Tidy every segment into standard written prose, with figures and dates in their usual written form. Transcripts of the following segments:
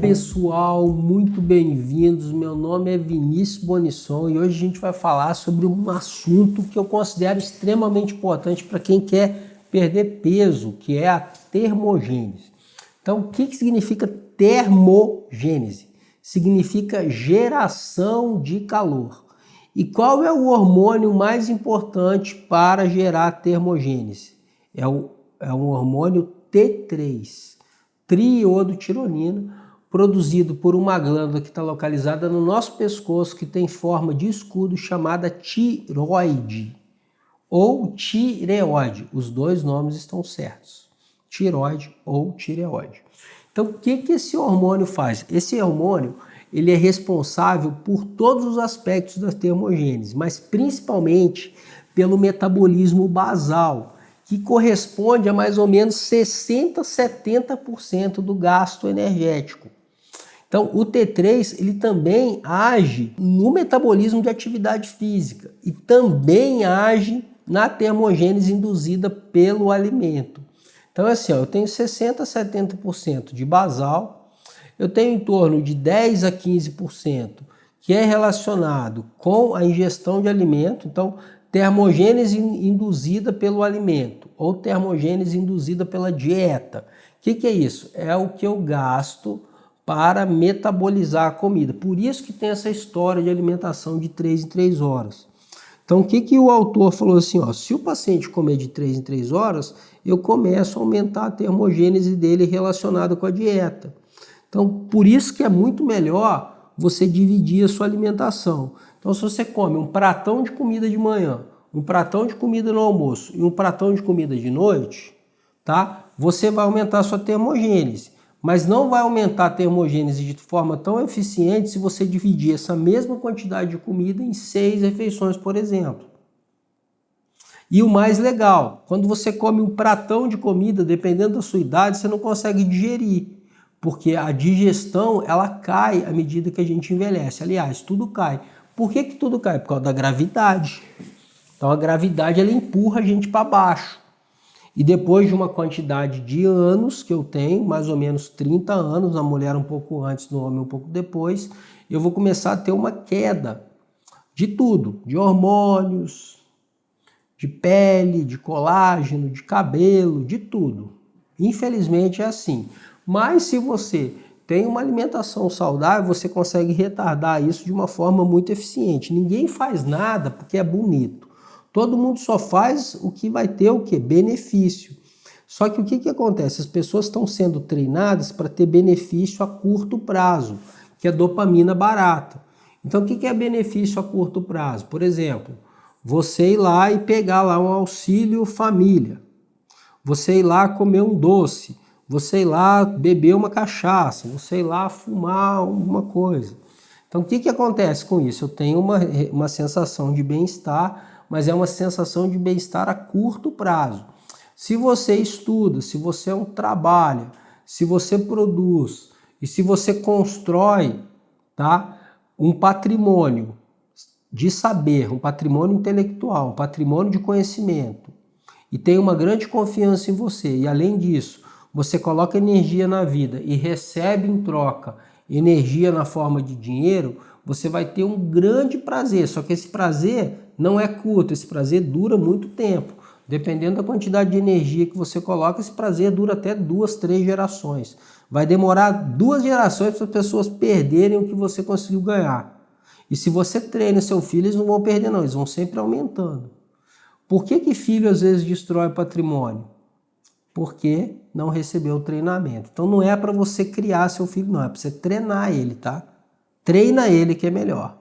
pessoal, muito bem-vindos. Meu nome é Vinícius Bonisson e hoje a gente vai falar sobre um assunto que eu considero extremamente importante para quem quer perder peso, que é a termogênese. Então, o que significa termogênese? Significa geração de calor. E qual é o hormônio mais importante para gerar termogênese? É um hormônio T3, triiodotironina, produzido por uma glândula que está localizada no nosso pescoço, que tem forma de escudo, chamada tiroide ou tireoide. Os dois nomes estão certos, tiroide ou tireoide. Então, o que esse hormônio faz? Esse hormônio ele é responsável por todos os aspectos da termogênese, mas principalmente pelo metabolismo basal, que corresponde a mais ou menos 60% a 70% do gasto energético. Então, o T3 ele também age no metabolismo de atividade física e também age na termogênese induzida pelo alimento. Então, assim, eu tenho 60% a 70% de basal, eu tenho em torno de 10% a 15% que é relacionado com a ingestão de alimento, então termogênese induzida pelo alimento ou termogênese induzida pela dieta. O que é isso? É o que eu gasto para metabolizar a comida. Por isso que tem essa história de alimentação de 3 em 3 horas. Então, o que o autor falou assim, ó, se o paciente comer de 3 em 3 horas, eu começo a aumentar a termogênese dele relacionada com a dieta. Então, por isso que é muito melhor você dividir a sua alimentação. Então, se você come um pratão de comida de manhã, um pratão de comida no almoço e um pratão de comida de noite, tá? Você vai aumentar a sua termogênese. Mas não vai aumentar a termogênese de forma tão eficiente se você dividir essa mesma quantidade de comida em 6 refeições, por exemplo. E o mais legal, quando você come um pratão de comida, dependendo da sua idade, você não consegue digerir. Porque a digestão, ela cai à medida que a gente envelhece. Aliás, tudo cai. Por que tudo cai? Por causa da gravidade. Então a gravidade, ela empurra a gente para baixo. E depois de uma quantidade de anos que eu tenho, mais ou menos 30 anos, na mulher um pouco antes, no homem um pouco depois, eu vou começar a ter uma queda de tudo. De hormônios, de pele, de colágeno, de cabelo, de tudo. Infelizmente é assim. Mas se você tem uma alimentação saudável, você consegue retardar isso de uma forma muito eficiente. Ninguém faz nada porque é bonito. Todo mundo só faz o que vai ter o quê? Benefício. Só que o que acontece? As pessoas estão sendo treinadas para ter benefício a curto prazo, que é dopamina barata. Então o que é benefício a curto prazo? Por exemplo, você ir lá e pegar lá um auxílio família. Você ir lá comer um doce. Você ir lá beber uma cachaça, você ir lá fumar alguma coisa. Então o que acontece com isso? Eu tenho uma sensação de bem-estar, mas é uma sensação de bem-estar a curto prazo. Se você estuda, se você trabalha, se você produz e se você constrói, tá, um patrimônio de saber, um patrimônio intelectual, um patrimônio de conhecimento e tem uma grande confiança em você e além disso, você coloca energia na vida e recebe em troca energia na forma de dinheiro, você vai ter um grande prazer. Só que esse prazer não é curto, esse prazer dura muito tempo. Dependendo da quantidade de energia que você coloca, esse prazer dura até 2, 3 gerações. Vai demorar 2 gerações para as pessoas perderem o que você conseguiu ganhar. E se você treina seu filho, eles não vão perder não, eles vão sempre aumentando. Por que filho às vezes destrói patrimônio? Porque não recebeu o treinamento. Então não é para você criar seu filho, não. É para você treinar ele, tá? Treina ele que é melhor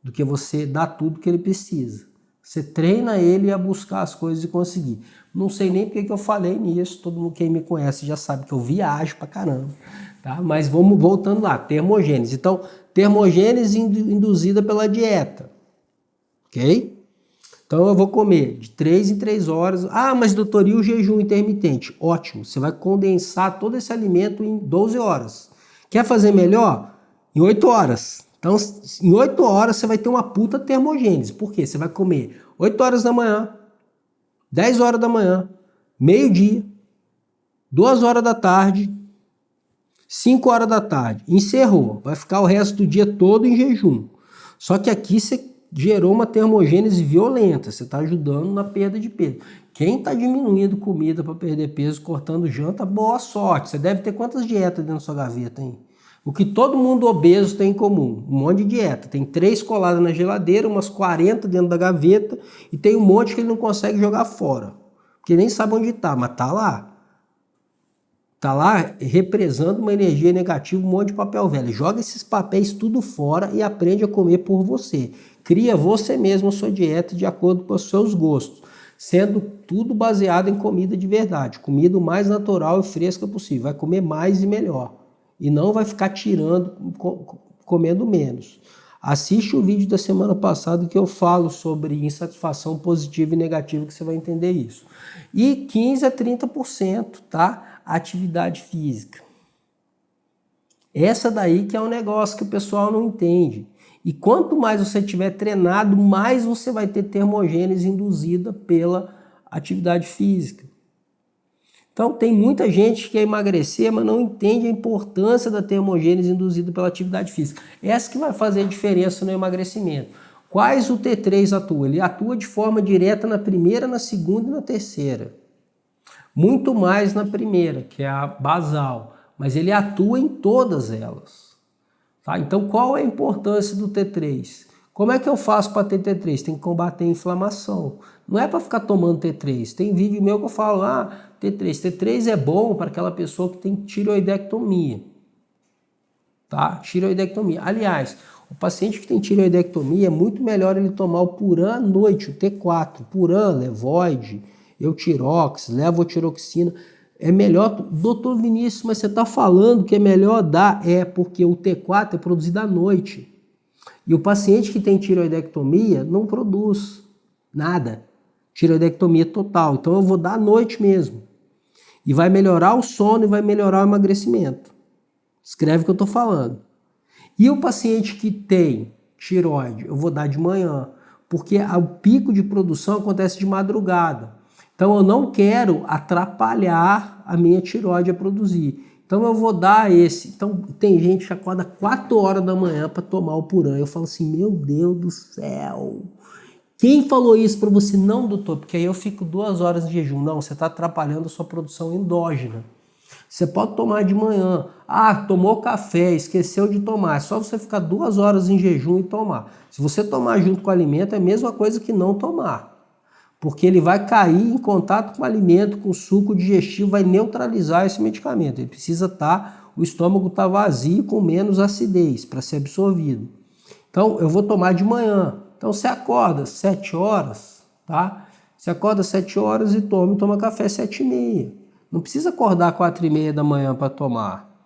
do que você dar tudo que ele precisa. Você treina ele a buscar as coisas e conseguir. Não sei nem porque que eu falei nisso. Todo mundo quem me conhece já sabe que eu viajo pra caramba. Tá? Mas vamos voltando lá. Termogênese. Então, termogênese induzida pela dieta. Ok? Então eu vou comer de 3 em 3 horas. Ah, mas doutor, e o jejum intermitente? Ótimo, você vai condensar todo esse alimento em 12 horas. Quer fazer melhor? Em 8 horas. Então, em 8 horas você vai ter uma puta termogênese. Por quê? Você vai comer 8 horas da manhã, 10 horas da manhã, meio-dia, 2 horas da tarde, 5 horas da tarde, encerrou, vai ficar o resto do dia todo em jejum. Só que aqui você gerou uma termogênese violenta, você está ajudando na perda de peso. Quem está diminuindo comida para perder peso, cortando janta, boa sorte. Você deve ter quantas dietas dentro da sua gaveta, hein? O que todo mundo obeso tem em comum, um monte de dieta. Tem 3 coladas na geladeira, umas 40 dentro da gaveta e tem um monte que ele não consegue jogar fora, porque nem sabe onde está, mas tá lá. Tá lá represando uma energia negativa, um monte de papel velho. Joga esses papéis tudo fora e aprende a comer por você. Cria você mesmo a sua dieta de acordo com os seus gostos, sendo tudo baseado em comida de verdade, comida o mais natural e fresca possível. Vai comer mais e melhor. E não vai ficar tirando, comendo menos. Assiste o vídeo da semana passada que eu falo sobre insatisfação positiva e negativa, que você vai entender isso. E 15 a 30%, tá? Atividade física. Essa daí que é um negócio que o pessoal não entende. E quanto mais você tiver treinado, mais você vai ter termogênese induzida pela atividade física. Então tem muita gente que quer emagrecer, mas não entende a importância da termogênese induzida pela atividade física. Essa que vai fazer a diferença no emagrecimento. Quais o T3 atua? Ele atua de forma direta na primeira, na segunda e na terceira. Muito mais na primeira, que é a basal, mas ele atua em todas elas. Tá? Então qual é a importância do T3? Como é que eu faço para ter T3? Tem que combater a inflamação. Não é para ficar tomando T3. Tem vídeo meu que eu falo, T3. T3 é bom para aquela pessoa que tem tireoidectomia. Tá? Tireoidectomia. Aliás, o paciente que tem tireoidectomia é muito melhor ele tomar o Puran à noite, o T4. Puran, Levoide, Eutirox, levotiroxina. É melhor, doutor Vinícius, mas você está falando que é melhor dar? É porque o T4 é produzido à noite. E o paciente que tem tireoidectomia não produz nada. Tireoidectomia total. Então eu vou dar à noite mesmo. E vai melhorar o sono e vai melhorar o emagrecimento. Escreve o que eu estou falando. E o paciente que tem tireoide, eu vou dar de manhã. Porque o pico de produção acontece de madrugada. Então eu não quero atrapalhar a minha tireoide a produzir. Então eu vou dar esse. Então tem gente que acorda 4 horas da manhã para tomar o Puran. Eu falo assim, meu Deus do céu. Quem falou isso para você? Não, doutor, porque aí eu fico 2 horas de jejum. Não, você está atrapalhando a sua produção endógena. Você pode tomar de manhã. Tomou café, esqueceu de tomar. É só você ficar 2 horas em jejum e tomar. Se você tomar junto com o alimento, é a mesma coisa que não tomar. Porque ele vai cair em contato com o alimento, com o suco digestivo, vai neutralizar esse medicamento. Ele precisa o estômago tá vazio, com menos acidez para ser absorvido. Então, eu vou tomar de manhã. Então, você acorda 7 horas, tá? Você acorda 7 horas e toma café 7h30. Não precisa acordar 4h30 da manhã para tomar,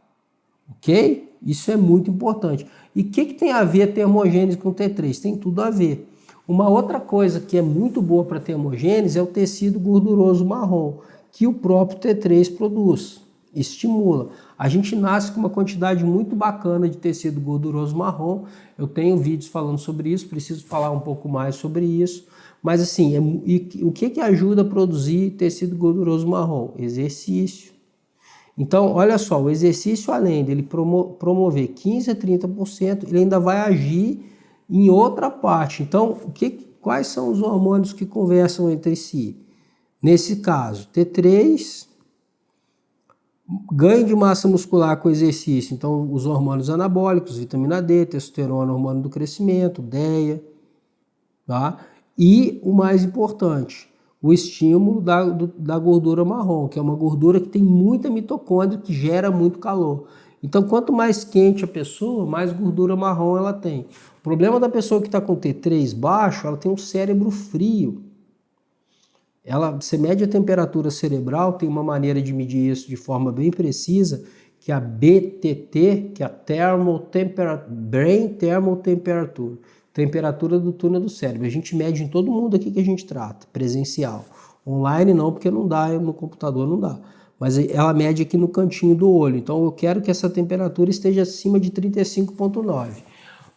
ok? Isso é muito importante. E o que tem a ver a termogênese com T3? Tem tudo a ver. Uma outra coisa que é muito boa para termogênese é o tecido gorduroso marrom, que o próprio T3 produz, estimula. A gente nasce com uma quantidade muito bacana de tecido gorduroso marrom. Eu tenho vídeos falando sobre isso, preciso falar um pouco mais sobre isso. Mas assim, o que ajuda a produzir tecido gorduroso marrom? Exercício. Então, olha só, o exercício, além dele promover 15 a 30%, ele ainda vai agir em outra parte. Então, quais são os hormônios que conversam entre si? Nesse caso, T3, ganho de massa muscular com exercício. Então, os hormônios anabólicos, vitamina D, testosterona, hormônio do crescimento, DEA, tá? E o mais importante, o estímulo da gordura marrom, que é uma gordura que tem muita mitocôndria, que gera muito calor. Então, quanto mais quente a pessoa, mais gordura marrom ela tem. O problema da pessoa que está com T3 baixo, ela tem um cérebro frio. Você mede a temperatura cerebral, tem uma maneira de medir isso de forma bem precisa, que é a BTT, que é a Brain Thermal Temperature, temperatura do túnel do cérebro. A gente mede em todo mundo aqui que a gente trata, presencial. Online não, porque não dá, no computador não dá. Mas ela mede aqui no cantinho do olho. Então eu quero que essa temperatura esteja acima de 35,9.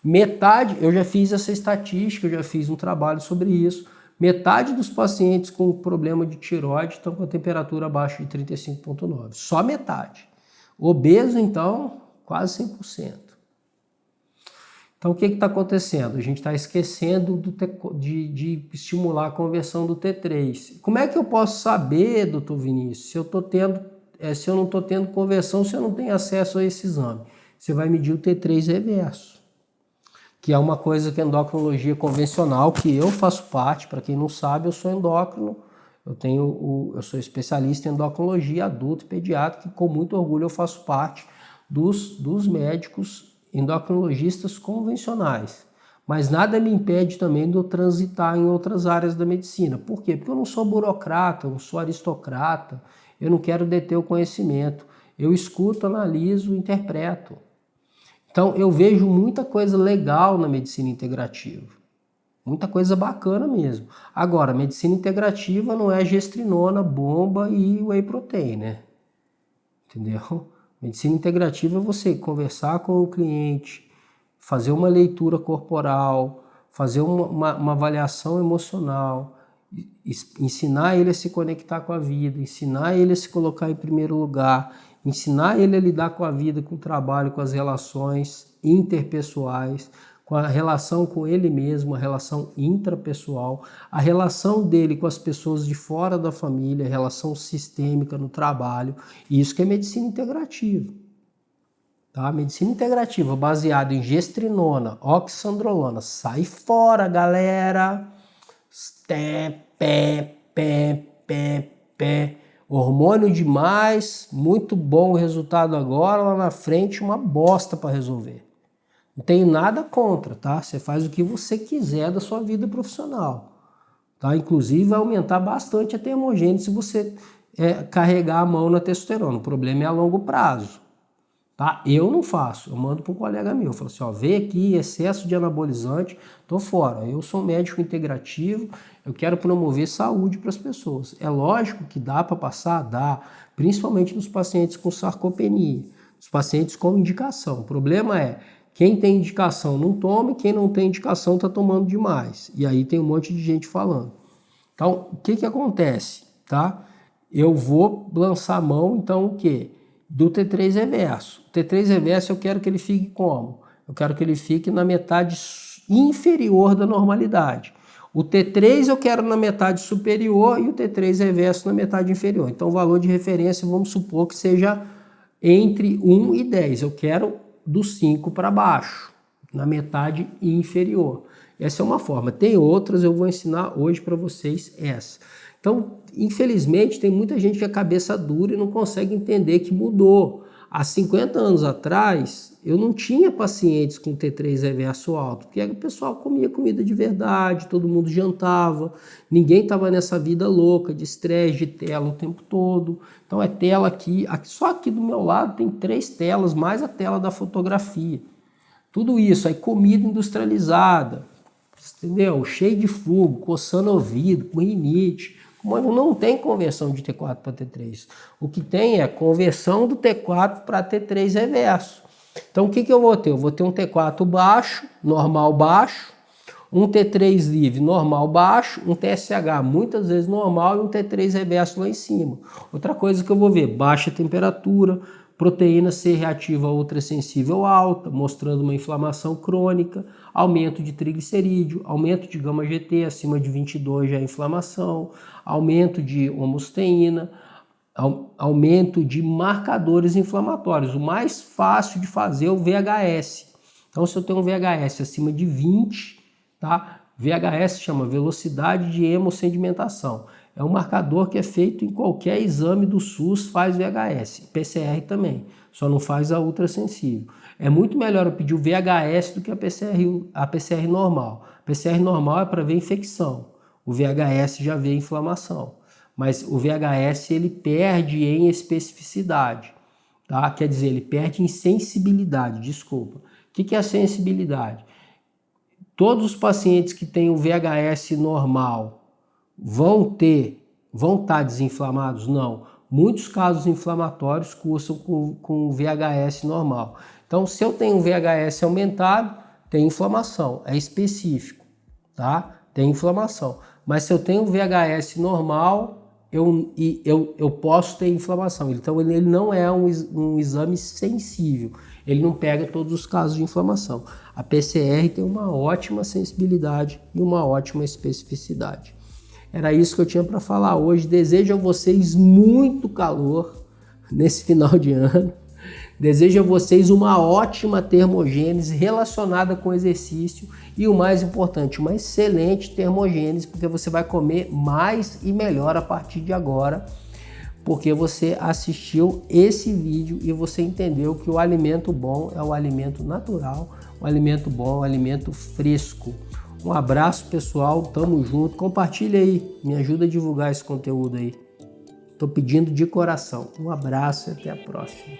Metade, eu já fiz essa estatística, eu já fiz um trabalho sobre isso. Metade dos pacientes com problema de tireoide estão com a temperatura abaixo de 35,9. Só metade. Obeso, então, quase 100%. Então, o que está acontecendo? A gente está esquecendo de estimular a conversão do T3. Como é que eu posso saber, doutor Vinícius, se eu não estou tendo conversão, se eu não tenho acesso a esse exame? Você vai medir o T3 reverso, que é uma coisa que a endocrinologia convencional, que eu faço parte. Para quem não sabe, eu sou endócrino, eu sou especialista em endocrinologia adulto e pediátrica, e com muito orgulho eu faço parte dos médicos endocrinologistas convencionais. Mas nada me impede também de eu transitar em outras áreas da medicina. Por quê? Porque eu não sou burocrata, eu não sou aristocrata, eu não quero deter o conhecimento. Eu escuto, analiso, interpreto. Então, eu vejo muita coisa legal na medicina integrativa. Muita coisa bacana mesmo. Agora, medicina integrativa não é gestrinona, bomba e whey protein, né? Entendeu? Medicina integrativa é você conversar com o cliente, fazer uma leitura corporal, fazer uma avaliação emocional, ensinar ele a se conectar com a vida, ensinar ele a se colocar em primeiro lugar, ensinar ele a lidar com a vida, com o trabalho, com as relações interpessoais, com a relação com ele mesmo, a relação intrapessoal, a relação dele com as pessoas de fora da família, a relação sistêmica no trabalho. Isso que é medicina integrativa. Tá? Medicina integrativa baseada em gestrinona, oxandrolona. Sai fora, galera! Pé. Hormônio demais, muito bom o resultado agora, lá na frente uma bosta para resolver. Não tenho nada contra, tá? Você faz o que você quiser da sua vida profissional. Tá? Inclusive vai aumentar bastante a termogênese se você carregar a mão na testosterona. O problema é a longo prazo. Tá? Eu não faço, eu mando para um colega meu. Eu falo assim, ó, vê aqui, excesso de anabolizante, tô fora. Eu sou médico integrativo, eu quero promover saúde para as pessoas. É lógico que dá para passar? Dá. Principalmente nos pacientes com sarcopenia, os pacientes com indicação. O problema é, quem tem indicação não toma e quem não tem indicação está tomando demais. E aí tem um monte de gente falando. Então, o que acontece? Tá? Eu vou lançar a mão, então o quê? Do T3 reverso. O T3 reverso eu quero que ele fique como? Eu quero que ele fique na metade inferior da normalidade. O T3 eu quero na metade superior e o T3 reverso na metade inferior. Então o valor de referência vamos supor que seja entre 1 e 10. Eu quero do 5 para baixo, na metade inferior. Essa é uma forma. Tem outras, eu vou ensinar hoje para vocês essa. Então, infelizmente, tem muita gente que é cabeça dura e não consegue entender que mudou. Há 50 anos atrás, eu não tinha pacientes com T3 reverso alto, porque o pessoal comia comida de verdade, todo mundo jantava, ninguém estava nessa vida louca de estresse, de tela o tempo todo. Então é tela aqui, só aqui do meu lado tem 3 telas, mais a tela da fotografia. Tudo isso, aí comida industrializada, entendeu? Cheio de fungo, coçando o ouvido, com rinite. Não tem conversão de T4 para T3. O que tem é conversão do T4 para T3 reverso. Então o que eu vou ter? Eu vou ter um T4 baixo, normal baixo, um T3 livre, normal baixo, um TSH muitas vezes normal e um T3 reverso lá em cima. Outra coisa que eu vou ver, baixa temperatura, proteína C reativa ultrassensível alta, mostrando uma inflamação crônica, aumento de triglicerídeo, aumento de gama-GT acima de 22 já é inflamação, aumento de homosteína, aumento de marcadores inflamatórios. O mais fácil de fazer é o VHS. Então, se eu tenho um VHS acima de 20, tá? VHS chama velocidade de hemossedimentação. É um marcador que é feito em qualquer exame do SUS, faz VHS. PCR também, só não faz a ultrassensível. É muito melhor eu pedir o VHS do que a PCR normal. A PCR normal é para ver infecção. O VHS já vê inflamação. Mas o VHS ele perde em especificidade. Tá? Quer dizer, ele perde em sensibilidade, desculpa. O que é a sensibilidade? Todos os pacientes que têm o VHS normal vão estar desinflamados? Não. Muitos casos inflamatórios cursam com o VHS normal. Então, se eu tenho um VHS aumentado, tem inflamação, é específico, tá? Tem inflamação. Mas se eu tenho um VHS normal, eu posso ter inflamação. Então ele não é um exame sensível, ele não pega todos os casos de inflamação. A PCR tem uma ótima sensibilidade e uma ótima especificidade. Era isso que eu tinha para falar hoje. Desejo a vocês muito calor nesse final de ano. Desejo a vocês uma ótima termogênese relacionada com exercício e o mais importante, uma excelente termogênese, porque você vai comer mais e melhor a partir de agora, porque você assistiu esse vídeo e você entendeu que o alimento bom é o alimento natural, o alimento bom é o alimento fresco. Um abraço, pessoal, tamo junto, compartilha aí, me ajuda a divulgar esse conteúdo aí. Tô pedindo de coração. Um abraço e até a próxima.